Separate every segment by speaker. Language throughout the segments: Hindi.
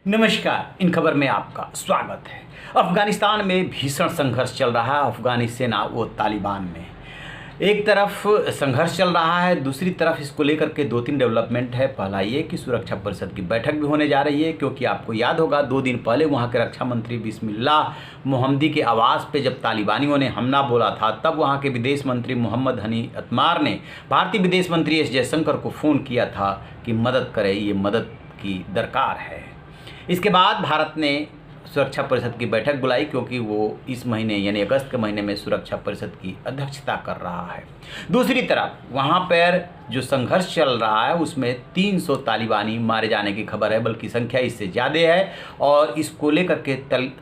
Speaker 1: नमस्कार, इन खबर में आपका स्वागत है। अफगानिस्तान में भीषण संघर्ष चल रहा है। अफगानी सेना वो तालिबान में एक तरफ संघर्ष चल रहा है, दूसरी तरफ इसको लेकर के दो तीन डेवलपमेंट है। पहला ये कि सुरक्षा परिषद की बैठक भी होने जा रही है, क्योंकि आपको याद होगा 2 दिन पहले वहाँ के रक्षा मंत्री बिस्मिल्लाह मोहम्मदी के आवास पे जब तालिबानियों ने हमला बोला था, तब वहाँ के विदेश मंत्री मोहम्मद हनी अतमार ने भारतीय विदेश मंत्री एस जयशंकर को फ़ोन किया था कि मदद करें, ये मदद की दरकार है। इसके बाद भारत ने सुरक्षा परिषद की बैठक बुलाई, क्योंकि वो इस महीने यानी अगस्त के महीने में सुरक्षा परिषद की अध्यक्षता कर रहा है। दूसरी तरफ वहाँ पर जो संघर्ष चल रहा है उसमें 300 तालिबानी मारे जाने की खबर है, बल्कि संख्या इससे ज़्यादा है। और इसको लेकर के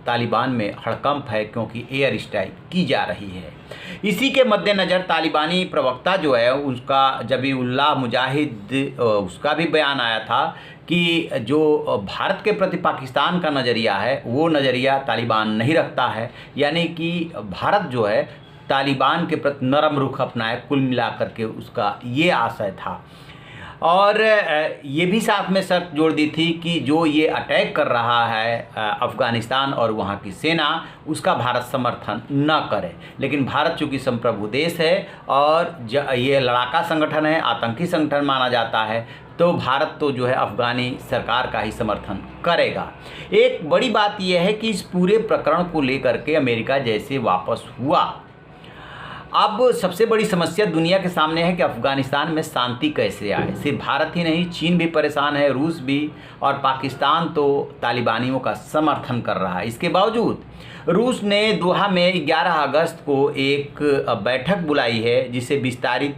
Speaker 1: तालिबान में हड़कंप है, क्योंकि एयर स्ट्राइक की जा रही है। इसी के मद्देनज़र तालिबानी प्रवक्ता जो है उसका ज़बीउल्लाह मुजाहिद उसका भी बयान आया था कि जो भारत के प्रति पाकिस्तान का नज़रिया है वो नज़रिया तालिबान नहीं रखता है, यानी कि भारत जो है तालिबान के प्रति नरम रुख अपनाए, कुल मिलाकर के उसका ये आशय था। और ये भी साथ में शर्त जोड़ दी थी कि जो ये अटैक कर रहा है अफ़गानिस्तान और वहाँ की सेना, उसका भारत समर्थन न करे। लेकिन भारत चूँकि संप्रभु देश है और ये लड़ाका संगठन है, आतंकी संगठन माना जाता है, तो भारत तो जो है अफ़गानी सरकार का ही समर्थन करेगा। एक बड़ी बात यह है कि इस पूरे प्रकरण को लेकर के अमेरिका जैसे वापस हुआ, अब सबसे बड़ी समस्या दुनिया के सामने है कि अफ़गानिस्तान में शांति कैसे आए। सिर्फ भारत ही नहीं, चीन भी परेशान है, रूस भी, और पाकिस्तान तो तालिबानियों का समर्थन कर रहा है। इसके बावजूद रूस ने दोहा में 11 अगस्त को एक बैठक बुलाई है, जिसे विस्तारित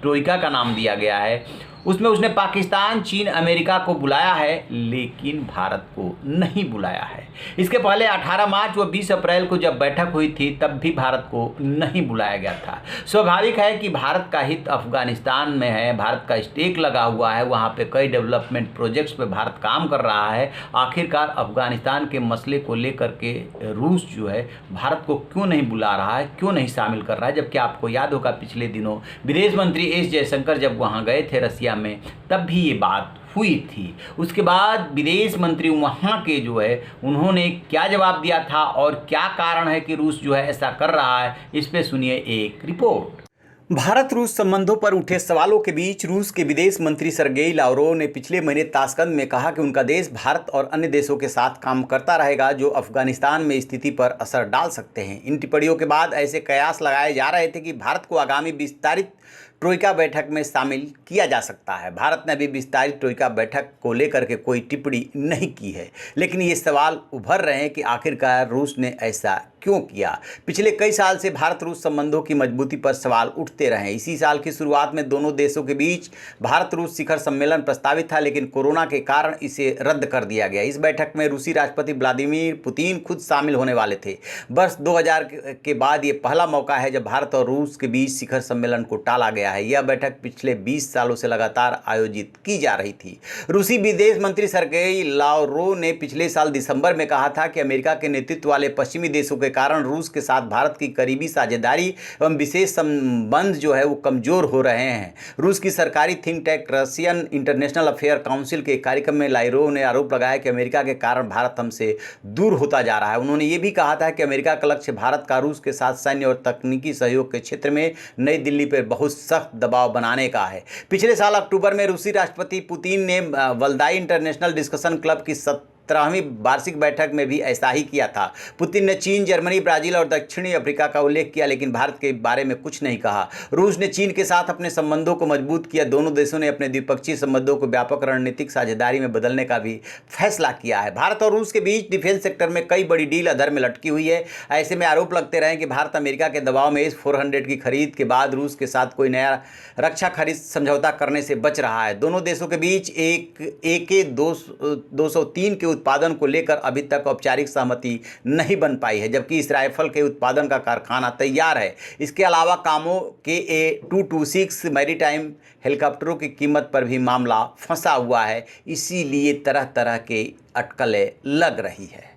Speaker 1: ट्रोइका का नाम दिया गया है। उसमें उसने पाकिस्तान, चीन, अमेरिका को बुलाया है, लेकिन भारत को नहीं बुलाया है। इसके पहले 18 मार्च व 20 अप्रैल को जब बैठक हुई थी, तब भी भारत को नहीं बुलाया गया था। स्वाभाविक है कि भारत का हित अफगानिस्तान में है, भारत का स्टेक लगा हुआ है, वहाँ पे कई डेवलपमेंट प्रोजेक्ट्स पे भारत काम कर रहा है। आखिरकार अफगानिस्तान के मसले को लेकर के रूस जो है भारत को क्यों नहीं बुला रहा है, क्यों नहीं शामिल कर रहा है? जबकि आपको याद होगा पिछले दिनों विदेश मंत्री एस जयशंकर जब वहाँ गए थे रसिया में, तब भी ये बात हुई थी। उसके बाद विदेश मंत्री वहाँ के जो है उन्होंने क्या जवाब दिया था और क्या कारण है कि रूस जो है ऐसा कर रहा है, इस पे सुनिए एक रिपोर्ट। भारत रूस संबंधों पर उठे सवालों के बीच रूस के विदेश मंत्री सर्गेई लावरोव ने पिछले महीने ताशकंद में कहा कि उनका देश भारत और अन्य देशों के साथ काम करता रहेगा जो अफगानिस्तान में स्थिति पर असर डाल सकते हैं। इन टिप्पणियों के बाद ऐसे कयास लगाए जा रहे थे कि भारत को आगामी विस्तारित ट्रोइका बैठक में शामिल किया जा सकता है। भारत ने अभी विस्तारित ट्रोइका बैठक को लेकर के कोई टिप्पणी नहीं की है, लेकिन ये सवाल उभर रहे हैं कि आखिरकार रूस ने ऐसा क्यों किया। पिछले कई साल से भारत रूस संबंधों की मजबूती पर सवाल उठते रहे। इसी साल की शुरुआत में दोनों देशों के बीच भारत रूस शिखर सम्मेलन प्रस्तावित था, लेकिन कोरोना के कारण इसे रद्द कर दिया गया। इस बैठक में रूसी राष्ट्रपति व्लादिमीर पुतिन खुद शामिल होने वाले थे। वर्ष 2000 के बाद ये पहला मौका है जब भारत और रूस के बीच शिखर सम्मेलन को टाला गया है। यह बैठक पिछले 20 सालों से लगातार आयोजित की जा रही थी। रूसी विदेश मंत्री सर्गेई लावरोव ने पिछले साल दिसंबर में कहा था कि अमेरिका के नेतृत्व वाले पश्चिमी देशों के कारण रूस के साथ भारत की करीबी साझेदारी एवं विशेष संबंध जो है वो कमजोर हो रहे हैं। रूस की सरकारी think tank Russian international affair council के कार्यक्रम में लावरोव ने आरोप लगाया कि अमेरिका के कारण भारत हमसे दूर होता जा रहा है। उन्होंने ये भी कहा था कि अमेरिका का लक्ष्य भारत का रूस के साथ सैन्य और तकनीकी सहयोग के क्षेत्र में नई दिल्ली पर बहुत सख्त दबाव बनाने का है। पिछले साल अक्टूबर में रूसी राष्ट्रपति पुतिन ने वल्दाई इंटरनेशनल डिस्कशन क्लब की 17वीं वार्षिक बैठक में भी ऐसा ही किया था। पुतिन ने चीन, जर्मनी, ब्राजील और दक्षिणी अफ्रीका का उल्लेख किया, लेकिन भारत के बारे में कुछ नहीं कहा। रूस ने चीन के साथ अपने संबंधों को मजबूत किया। दोनों देशों ने अपने द्विपक्षीय संबंधों को व्यापक रणनीतिक साझेदारी में बदलने का भी फैसला किया है। भारत और रूस के बीच डिफेंस सेक्टर में कई बड़ी डील अधर में लटकी हुई है। ऐसे में आरोप लगते रहे कि भारत अमेरिका के दबाव में S-400 की खरीद के बाद रूस के साथ कोई नया रक्षा खरीद समझौता करने से बच रहा है। दोनों देशों के बीच एक AK-203 के उत्पादन को लेकर अभी तक औपचारिक सहमति नहीं बन पाई है, जबकि इस राइफल के उत्पादन का कारखाना तैयार है। इसके अलावा कामों के A-226 मैरीटाइम हेलीकॉप्टरों की कीमत पर भी मामला फंसा हुआ है। इसीलिए तरह तरह के अटकलें लग रही है।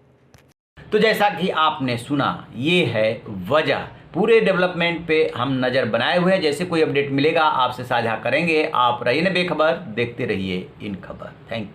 Speaker 1: तो जैसा कि आपने सुना, ये है वजह। पूरे डेवलपमेंट पे हम नज़र बनाए हुए हैं। जैसे कोई अपडेट मिलेगा आपसे साझा करेंगे। आप रहिए बेखबर, देखते रहिए इन खबर। Thank you.